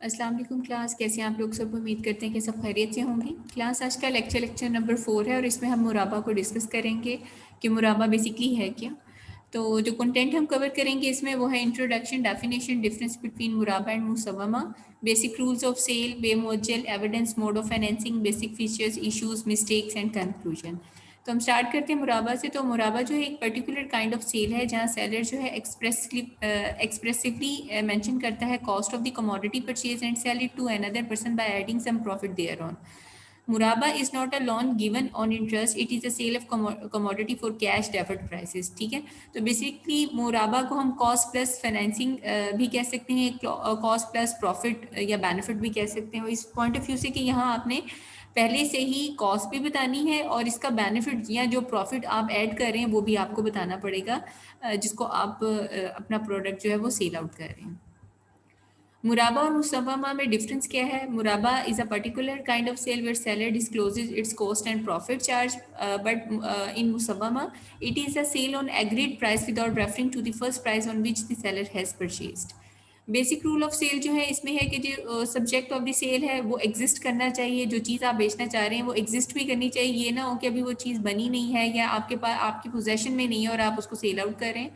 अस्सलाम वालेकुम क्लास, कैसे हैं आप लोग सब। उम्मीद करते हैं कि सब खैरियत से होंगे। क्लास आज का लेक्चर नंबर 4 है और इसमें हम मुराबा को डिस्कस करेंगे कि मुराबा बेसिकली है क्या। तो जो कंटेंट हम कवर करेंगे इसमें वो है इंट्रोडक्शन, डेफिनेशन, डिफरेंस बिटवीन मुराबा एंड मुसव्वमा, बेसिक रूल्स ऑफ सेल, बे मुअज्जल, evidence, mode of financing, basic features, issues, mistakes and conclusion. तो हम स्टार्ट करते हैं मुराबा से। तो मुराबा जो है एक पर्टिकुलर काइंड ऑफ सेल है जहाँ सेलर जो है एक्सप्रेसिवली मेंशन करता है cost of the commodity purchase and sale it to another person by adding some profit there on. मुराबा is not a loan given on interest, it is a sale of commodity for cash deferred prices. ठीक है, तो basically मुराबा को हम cost plus financing भी कह सकते हैं, कॉस्ट प्लस प्रॉफिट या बेनिफिट भी कह सकते हैं। इस पॉइंट ऑफ व्यू से कि यहाँ आपने पहले से ही कॉस्ट भी बतानी है और इसका बेनिफिट या जो प्रॉफिट आप ऐड कर रहे हैं वो भी आपको बताना पड़ेगा, जिसको आप अपना प्रोडक्ट जो है वो सेल आउट कर रहे हैं। मुराबा और मुसव्वमा में डिफरेंस क्या है? मुराबा is a particular kind of sale where seller discloses its cost and profit charge, but in मुसव्वमा it is a sale on agreed price without referring to the first price on which the seller has purchased. Basic rule of sale जो है इसमें है कि जो subject of the cell है वो exist करना चाहिए। जो चीज़ आप बेचना चाह रहे हैं वो एग्जिस्ट भी करनी चाहिए। ये ना हो कि अभी वो चीज़ बनी नहीं है या आपके पास आपकी पोजेशन में नहीं है और आप उसको सेल आउट कर रहे हैं।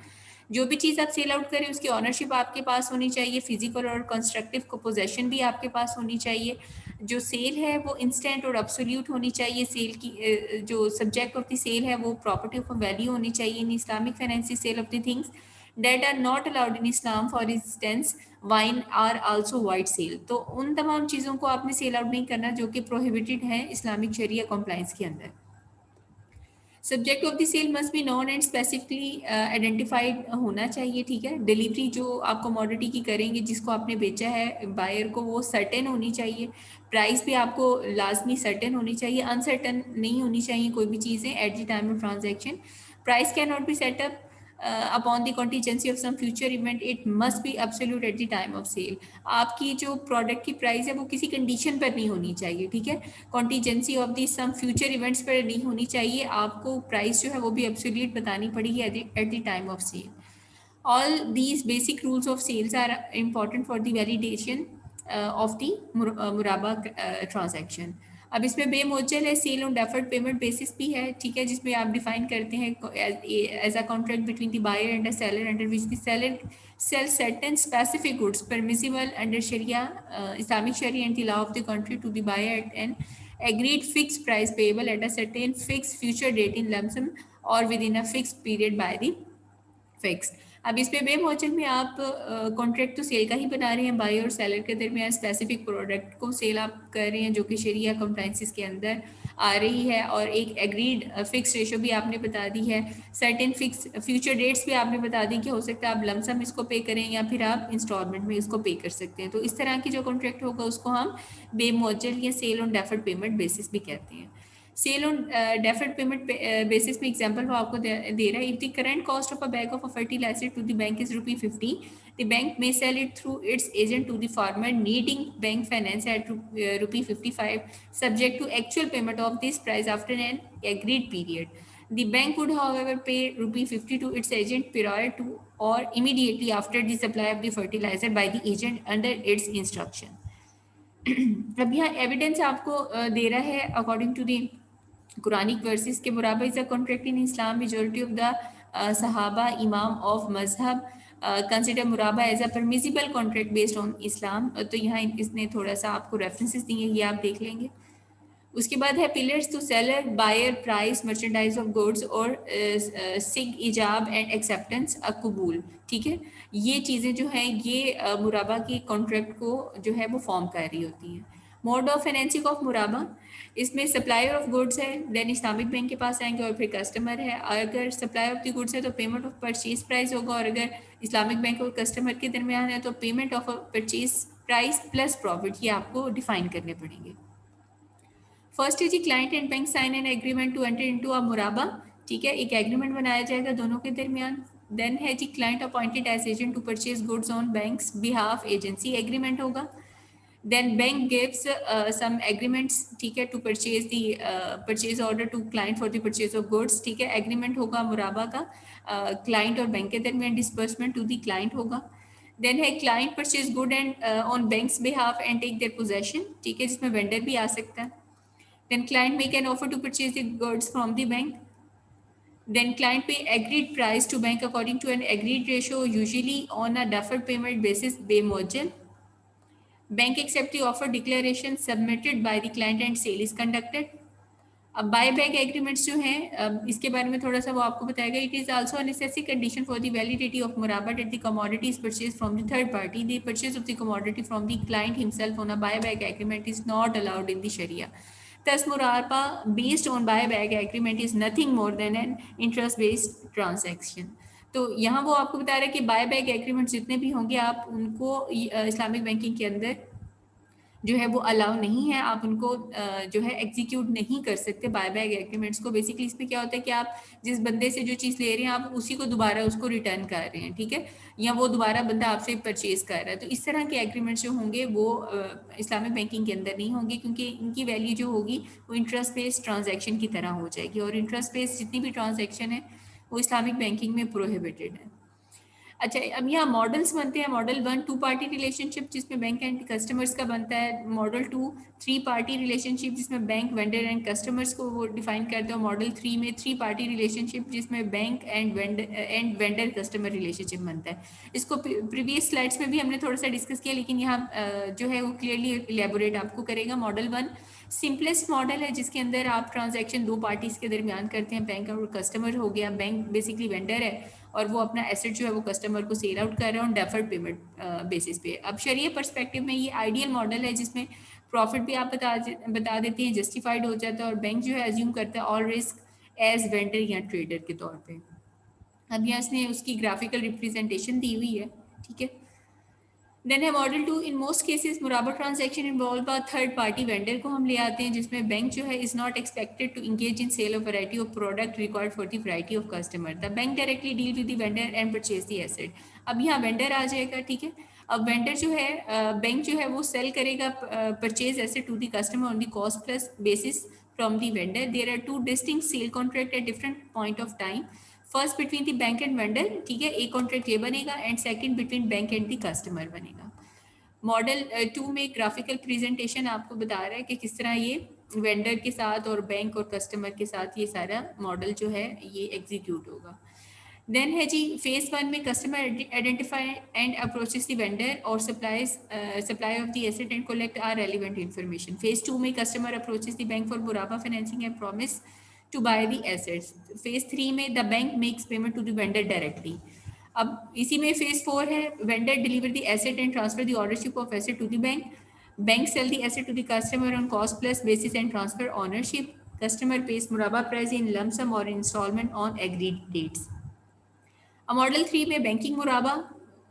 जो भी चीज़ आप सेल आउट करें उसकी ऑनरशिप आपके पास होनी चाहिए, फिजिकल और कंस्ट्रक्टिव को पोजेशन भी आपके पास होनी चाहिए। जो सेल है वो इंस्टेंट और एब्सोल्यूट होनी चाहिए। सेल की जो सब्जेक्ट ऑफ द सेल है वो प्रॉपर्टी ऑफ वैल्यू होनी चाहिए। In Islamic finance sale of the things that are not allowed in Islam, for instance wine are also white sale। तो उन तमाम चीज़ों को आपने सेल आउट नहीं करना जो कि प्रोहिबिटेड है इस्लामिक शरिया कॉम्प्लाइंस के अंदर। Subject of the sale must be known and specifically identified होना चाहिए। ठीक है, डिलीवरी जो आप कमोडिटी की करेंगे जिसको आपने बेचा है बायर को वो सर्टेन होनी चाहिए। प्राइस भी आपको लाजमी सर्टेन होनी चाहिए, अनसर्टन नहीं होनी चाहिए कोई भी चीज़ें at the time of transaction. Price can not be set up upon the contingency of some future event, it must be absolute at the time of sale. आपकी जो प्रोडक्ट की प्राइस है वो किसी कंडीशन पर नहीं होनी चाहिए। ठीक है, contingency of the some future events पर नहीं होनी चाहिए। आपको प्राइस जो है वो भी एब्सोल्यूट बतानी पड़ेगी at the time of sale. all these basic rules of sales are important for the validation of the मुराबा transaction। अब इसमें बेमुअज्जल है, sale on deferred payment basis भी है। ठीक है, जिसमें आप डिफाइन करते हैं as a contract between the buyer and the seller under which the seller sell certain specific goods permissible under Sharia, Islamic Sharia and the law of the country to the buyer at an agreed fixed price payable at a certain fixed future date in lump sum or within a fixed period by the fixed। अब इसमें बेमुअज्जल में आप contract तो cell का ही बना रहे हैं, buyer और सेलर के दरमियान स्पेसिफिक प्रोडक्ट को सेल आप कर रहे हैं जो कि शरिया कंप्लाइंसेस के अंदर आ रही है, और एक एग्रीड फिक्स रेशो भी आपने बता दी है। सर्टेन फिक्स फ्यूचर डेट्स भी आपने बता दी कि हो सकता है आप लमसम इसको पे करें या फिर आप इंस्टॉलमेंट में इसको पे कर सकते हैं। तो इस तरह की जो कॉन्ट्रैक्ट होगा उसको हम बेमुअज्जल या sale on deferred payment basis भी कहते हैं। Sale on deferred payment basis में एग्जांपल वो आपको दे रहा है। If the current cost of a bag of a fertiliser to the bank is ₹50, the bank may sell it through its agent to the farmer needing bank finance at ₹55, subject to actual payment of this price after an agreed period। The bank would however pay ₹50 to its agent prior to or immediately after the supply of the fertilizer by the agent under its instruction। अब यहाँ evidence आपको दे रहा है according to the Quranic verses के मुराबा is a contract in Islam. Majority of the सहाबा इमाम ऑफ मजहब कंसिडर मुराबा as a permissible contract based on Islam. तो यहाँ इसने थोड़ा सा आपको रेफरेंसेस दिए, ये आप देख लेंगे। उसके बाद है pillars to seller buyer price merchandise of goods और सिग इजाब एंड एक्सेप्टेंस कबूल। ठीक है, ये चीज़ें जो हैं ये मुराबा की कॉन्ट्रैक्ट को जो है वो फॉर्म कर रही होती हैं। मोड ऑफ फाइनेंसिंग ऑफ मुराबा, इसमें सप्लायर ऑफ गुड्स है, देन इस्लामिक बैंक के पास आएंगे और फिर कस्टमर है। अगर सप्लाई ऑफ द गुड्स है तो पेमेंट ऑफ परचेज प्राइस होगा, और अगर इस्लामिक बैंक और कस्टमर के दरमियान है तो payment of purchase price plus profit, ये आपको डिफाइन करने पड़ेंगे। फर्स्ट है जी client and bank sign an agreement to enter into a मुराबा। ठीक है, एक एग्रीमेंट बनाया जाएगा दोनों के दरमियान। देन है जी client appointed as agent to purchase goods on bank's behalf, agency agreement होगा। Then bank gives some agreements, ठीक है, to purchase the purchase order to client for the purchase of goods. ठीक है, एग्रीमेंट होगा मुराबा का client और bank के दरमियान, डिसबर्समेंट टू दी क्लाइंट होगा। देन है client purchase good and on bank's behalf and take their possession, ठीक है, जिसमें वेंडर भी आ सकता है. Then client make an offer to purchase the goods from the bank. Then client pay agreed price to bank according to an agreed ratio, usually on a deferred payment basis बेमौजल. Bank accept the offer declaration submitted by the client and sale is conducted. अब buy back agreements जो हैं, अब इसके बारे में थोड़ा सा वो आपको बताएगा. It is also a necessary condition for the validity of मुराबा that the commodity is purchase from the third party. The purchase of the commodity from the client himself on a buy back agreement is not allowed in the शरिया. Thus, Murarba based on buyback agreement is nothing more than an interest-based transaction. तो यहाँ वो आपको बता रहा है कि buyback agreement जितने भी होंगे आप उनको इस्लामिक बैंकिंग के अंदर जो है वो अलाउ नहीं है, आप उनको जो है एग्जीक्यूट नहीं कर सकते बायबैक एग्रीमेंट्स को. बेसिकली इसमें क्या होता है कि आप जिस बंदे से जो चीज़ ले रहे हैं आप उसी को दोबारा उसको रिटर्न कर रहे हैं, ठीक है, या वो दोबारा बंदा आपसे परचेज कर रहा है. तो इस तरह के एग्रीमेंट्स जो होंगे वो इस्लामिक बैंकिंग के अंदर नहीं होंगे, क्योंकि इनकी वैल्यू जो होगी वो इंटरेस्ट बेस्ड ट्रांजेक्शन की तरह हो जाएगी, और इंटरेस्ट बेस्ड जितनी भी ट्रांजेक्शन है वो इस्लामिक बैंकिंग में प्रोहिबिटेड है. अच्छा, अब यहाँ मॉडल्स बनते हैं. मॉडल 1 टू पार्टी रिलेशनशिप जिसमें बैंक एंड कस्टमर्स का बनता है. मॉडल 2 थ्री पार्टी रिलेशनशिप जिसमें बैंक वेंडर एंड कस्टमर्स को वो डिफाइन करते हैं. मॉडल 3 में थ्री पार्टी रिलेशनशिप जिसमें bank and vendor customer relationship बनता है. इसको प्रीवियस स्लाइड्स में भी हमने थोड़ा सा डिस्कस किया, लेकिन यहाँ जो है वो क्लियरली इलेबोरेट आपको करेगा. मॉडल 1 सिंपलेस्ट मॉडल है जिसके अंदर आप ट्रांजैक्शन दो पार्टीज के दरमियान करते हैं. बैंक और कस्टमर हो गया. बैंक बेसिकली वेंडर है और वो अपना एसेट जो है वो कस्टमर को सेल आउट कर रहा है ऑन डेफर्ड पेमेंट बेसिस पे. अब शरिया पर्सपेक्टिव में ये आइडियल मॉडल है जिसमें प्रॉफिट भी आप बता देते हैं, जस्टिफाइड हो जाता है, और बैंक जो है एज्यूम करता है ऑल रिस्क एज वेंडर या ट्रेडर के तौर पे. अब यहाँ इसने उसकी ग्राफिकल रिप्रेजेंटेशन दी हुई है, ठीक है. देन है मॉडल 2. इन मोस्ट केसेस मुराबा transaction involve a third party vendor को हम ले आते हैं, जिसमें बैंक जो है is not expected to engage in sale of variety of product required for the variety of customer. The bank directly deal with the vendor and purchase the asset. अब यहाँ वेंडर आ जाएगा, ठीक है. अब वेंडर जो है बैंक जो है वो सेल करेगा purchase asset to the customer on the cost plus basis from the vendor. There are two distinct sale contract at different point of time. First between the bank and vendor, ठीक है, एक contract ये बनेगा, and second between bank and the customer बनेगा. Model 2 में graphical presentation आपको बता रहा है कि किस तरह ये वेंडर के साथ और बैंक और कस्टमर के साथ ये सारा मॉडल जो है ये एग्जीक्यूट होगा. देन है जी फेज 1 में customer identify and approaches the vendor or supply of the asset and collect are relevant information. Phase 2 में customer approaches the bank for मुराबा financing and promise to buy the assets. Phase 3 में the bank makes payment to the vendor directly. अब इसी में phase 4 है. Vendor deliver the asset and transfer the ownership of asset to the bank. Bank sell the asset to the customer on cost plus basis and transfer ownership. Customer pays मुराबा price in lump sum or instalment on agreed dates. अब model 3 में banking मुराबा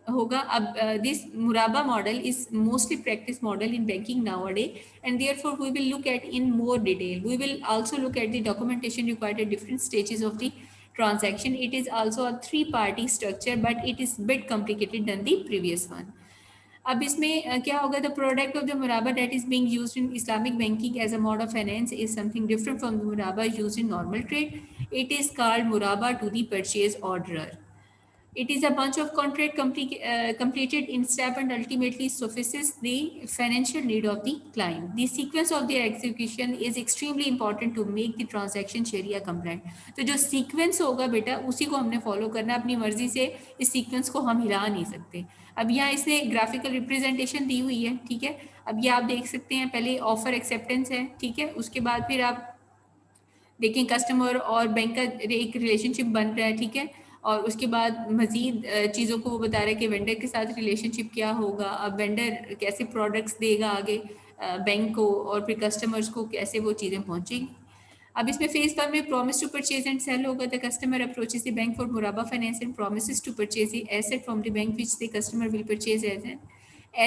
होगा. अब this मुराबा model is mostly practice model in banking nowadays, and therefore we will look at in more detail. We will also look at the documentation required at different stages of the transaction. It is also a three-party structure, but it is bit complicated than the previous one. अब इसमें क्या होगा? The product of the मुराबा that is being used in Islamic banking as a mode of finance is something different from the मुराबा used in normal trade. It is called मुराबा to the purchase order. It is a bunch of contract completed in step and ultimately suffices the financial need of the client. The sequence of their execution is extremely important to make the transaction Sharia compliant. तो जो sequence होगा बेटा उसी को हमने follow करना है. अपनी मर्जी से इस sequence को हम हिला नहीं सकते. अब यहाँ इसने graphical representation दी हुई है, ठीक है. अब ये आप देख सकते हैं, पहले offer acceptance है, ठीक है. उसके बाद फिर आप देखें कस्टमर और बैंक का एक रिलेशनशिप बन रहा है, ठीक है. और उसके बाद मज़ीद चीज़ों को वो बता रहा है कि वेंडर के साथ रिलेशनशिप क्या होगा. अब वेंडर कैसे प्रोडक्ट्स देगा आगे बैंक को, और फिर कस्टमर्स को कैसे वो चीज़ें पहुँचेंगी. अब इसमें फेज 1 में promise to purchase and sale होगा. The customer approaches the bank for मुराबा finance and promises to purchase the asset from the bank which the customer will purchase as an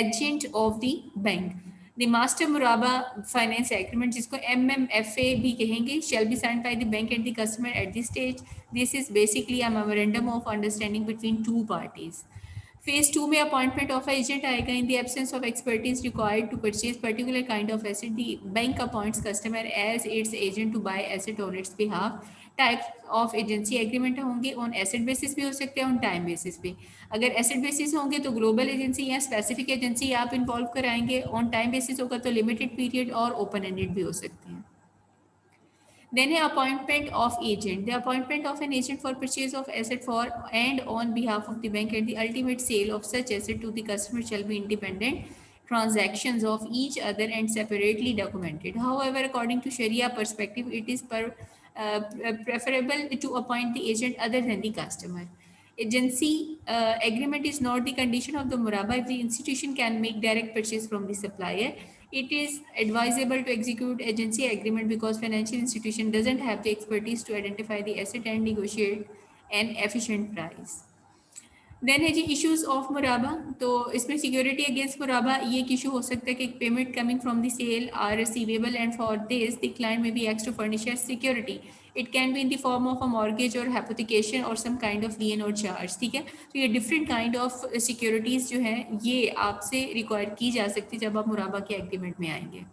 agent of the bank. The master मुराबा finance agreement, जिसको MMFA भी कहेंगे, shall be signed by the bank and the customer at this stage. This is basically a memorandum of understanding between two parties. Phase 2 में appointment of agent आएगा. In the absence of expertise required to purchase particular kind of asset, the bank appoints customer as its agent to buy asset on its behalf. Type of agency agreement होंगे, on asset basis भी हो सकते हैं, on time basis पे। अगर asset basis होंगे तो global agency या स्पेसिफिक एजेंसी आप इन्वॉल्व कराएंगे, ऑन टाइम बेसिस होगा तो लिमिटेड पीरियड और ओपन एंडेड भी हो सकते हैं। Then appointment of agent. The appointment of an agent for purchase of asset for and on behalf of the bank and the ultimate sale of such asset to the customer shall be independent transactions of each other and separately documented. However, according to Sharia perspective, it is preferable to appoint the agent other than the customer. Agency agreement is not the condition of the muraba if the institution can make direct purchase from the supplier. It is advisable to execute agency agreement because financial institution doesn't have the expertise to identify the asset and negotiate an efficient price. Then है जी issues of मुराबा। तो इसमें security against मुराबा ये एक issue हो सकता है कि payment coming from the sale are receivable and for this the client may be एक्स to furnish security. It can be in the form of a mortgage or hypothecation or some kind of लियन और charge. ठीक है, तो ये different kind of securities जो है ये आपसे रिक्वायर की जा सकती है जब आप मुराबा के एग्रीमेंट में आएंगे।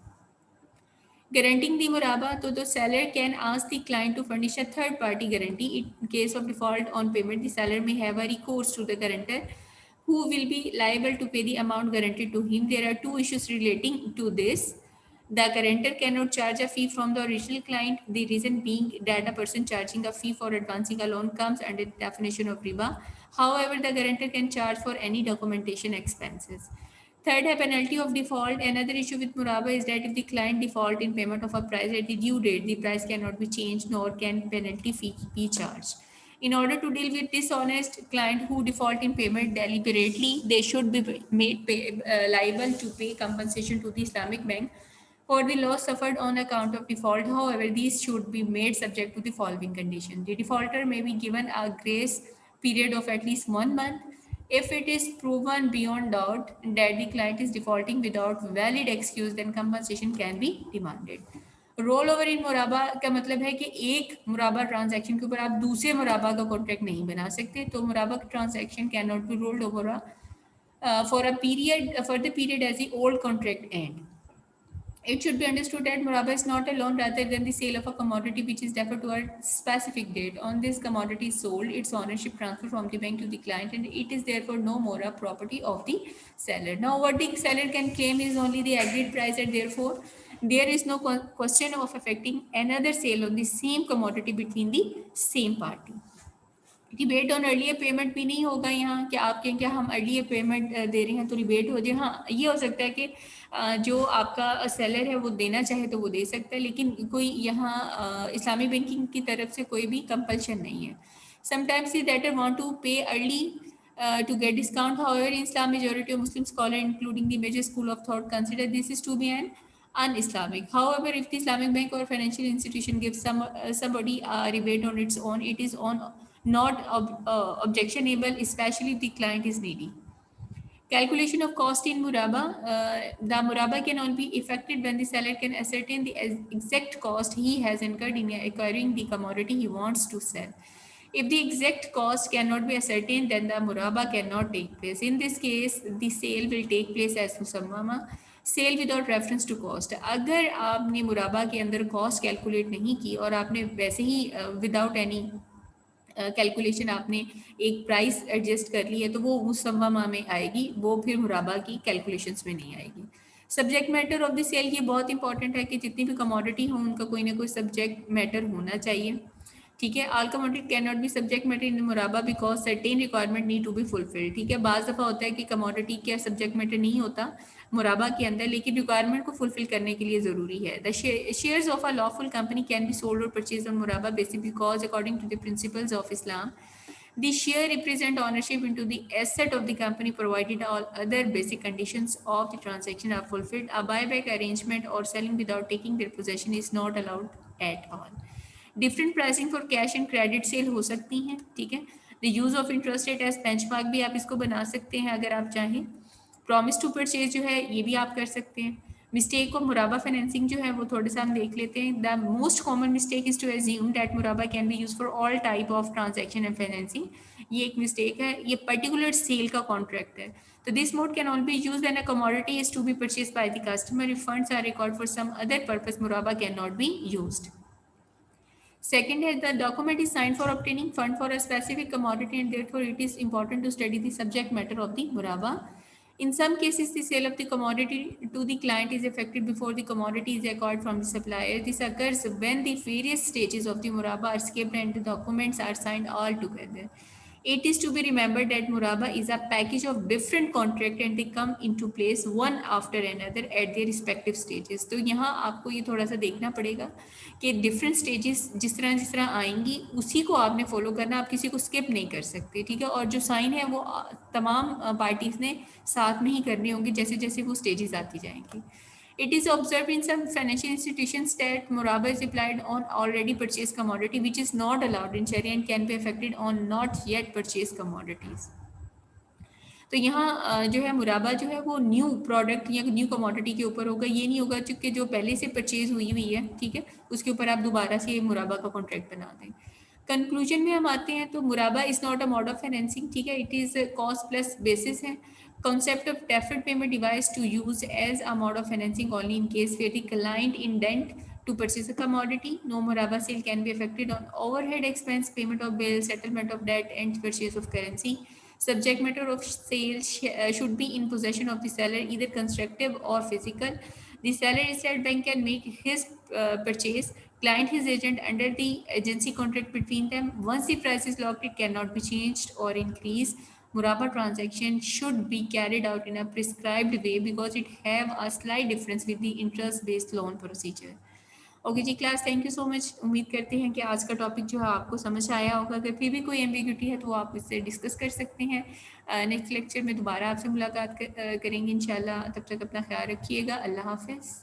Guaranteeing the muraba, so the seller can ask the client to furnish a third party guarantee. In case of default on payment, the seller may have a recourse to the guarantor who will be liable to pay the amount guaranteed to him. There are two issues relating to this. The guarantor cannot charge a fee from the original client. The reason being that a person charging a fee for advancing a loan comes under the definition of riba. However, the guarantor can charge for any documentation expenses. Third, a penalty of default. Another issue with Muraba is that if the client default in payment of a price at the due date, the price cannot be changed nor can penalty fee be charged. In order to deal with dishonest client who default in payment deliberately, they should be made liable to pay compensation to the Islamic bank for the loss suffered on account of default. However, these should be made subject to the following condition. The defaulter may be given a grace period of at least 1 month. If it is proven beyond doubt that the client is defaulting without valid excuse, then compensation can be demanded. Roll over in मुराबा का मतलब है कि एक मुराबा transaction के ऊपर आप दूसरे मुराबा का कॉन्ट्रैक्ट नहीं बना सकते। तो मुराबा transaction can not be rolled over for a period for the period as the old contract end. It should be understood that muraba is not a loan rather than the sale of a commodity which is deferred to a specific date. On this commodity is sold, its ownership transferred from the bank to the client and it is therefore no more a property of the seller. Now what the seller can claim is only the agreed price and therefore there is no question of affecting another sale on the same commodity between the same party. Rebate on earlier payment भी नहीं होगा यहाँ कि आप कहें क्या हम earlier payment दे रहे हैं तो रिबेट हो जाए। हाँ, ये हो सकता है कि जो आपका सेलर है वो देना चाहे तो वो दे सकता है, लेकिन कोई यहाँ इस्लामिक बैंकिंग की तरफ से कोई भी कंपल्शन नहीं है। Sometimes the debtor want to pay early to get discount. However, in Islam, majority of Muslim scholars, including the major school of thought, consider this is to be an un-Islamic. However, if the Islamic bank or financial institution gives somebody a rebate on its own, it is on not objectionable, especially if the client is needy. Calculation of cost in Muraba. The Muraba can only be effected when the seller can ascertain the exact cost he has incurred in acquiring the commodity he wants to sell. If the exact cost cannot be ascertained, then the Muraba cannot take place. In this case, the sale will take place as Musammama, sale without reference to cost. अगर आपने मुराबा के अंदर cost calculate नहीं की और आपने वैसे ही without any calculation आपने एक प्राइस एडजस्ट कर ली है तो वो मुसम्मा में आएगी, वो फिर मुराबा की कैलकुलेशंस में नहीं आएगी। Subject matter of the sale, ये बहुत इंपॉर्टेंट है कि जितनी भी कमोडिटी हो उनका कोई ना कोई सब्जेक्ट मैटर होना चाहिए। ठीक है, all commodity can not be subject matter in मुराबा because certain requirement need to be fulfilled. ठीक है, बाज़ दफ़ा होता है कि कमोडिटी का सब्जेक्ट मैटर नहीं होता मुराबा के अंदर, लेकिन रिक्वायरमेंट को फुलफिल करने के लिए ज़रूरी है। The shares of a lawful company can be sold or purchase on मुराबा basis because according to the principles of Islam the share represent ownership into the asset of the company provided all other basic conditions of the transaction are fulfilled. A buyback arrangement or selling without taking their possession is not allowed at all. Different pricing for cash and credit sale हो सकती हैं। ठीक है, the use of interest rate as benchmark भी आप इसको बना सकते हैं अगर आप चाहें। प्रॉमिस टू परचेज जो है ये भी आप कर सकते हैं। मिस्टेक ऑफ मुराबा फाइनेंसिंग जो है वो थोड़े सा हम देख लेते हैं। The most common mistake is to assume that मुराबा can be use for all type of transaction and financing. ये एक मिस्टेक है, ये पर्टिकुलर सेल का कॉन्ट्रैक्ट है। तो this mode can all be use when a commodity is to be purchase by the customer. If funds are required for some other purpose मुराबा can not be used. Second is the document is signed for obtaining fund for a specific commodity and therefore it is important to study the subject matter of the muraba. In some cases, the sale of the commodity to the client is effected before the commodity is acquired from the supplier. This occurs when the various stages of the muraba are skipped and the documents are signed all together. It is to be remembered that Muraba is a package of different contract and they come into place one after another at their respective stages. तो यहाँ आपको ये थोड़ा सा देखना पड़ेगा कि different stages जिस तरह आएंगी उसी को आपने फॉलो करना, आप किसी को स्किप नहीं कर सकते, ठीक है। और जो साइन है वो तमाम पार्टीज ने साथ में ही करने होंगे जैसे जैसे वो स्टेजेस आती जाएंगी। It is observed in some financial institutions that muraba is applied on already purchased commodity, which is not allowed in Sharia and can be affected on not yet purchased commodities. तो यहाँ जो है मुराबा जो है वो new product या new commodity के ऊपर होगा, ये नहीं होगा क्योंकि जो पहले से परचेज हुई है, ठीक है, उसके ऊपर आप दोबारा से मुराबा का कॉन्ट्रैक्ट बना दें। कंक्लूजन में हम आते हैं तो मुराबा is not a mode of financing, ठीक है, it is cost plus basis है। Concept of deferred payment device to use as a mode of financing only in case where the client intend to purchase a commodity. No muraba sale can be affected on overhead expense, payment of bills, settlement of debt, and purchase of currency. Subject matter of sale should be in possession of the seller, either constructive or physical. The seller instead bank can make his purchase, client his agent under the agency contract between them. Once the price is locked, it cannot be changed or increased. Muraba transaction should be carried out in a prescribed way because it have a slight difference with the interest based loan procedure. Okay जी class, thank you so much. उम्मीद करते हैं कि आज का topic जो है आपको समझ आया होगा। अगर फिर भी कोई एम्बिग्यूटी है तो आप इससे डिस्कस कर सकते हैं। नेक्स्ट लेक्चर में दोबारा आपसे मुलाकात करेंगे इंशाल्लाह। तब तक अपना ख्याल रखिएगा। अल्लाह हाफिज़।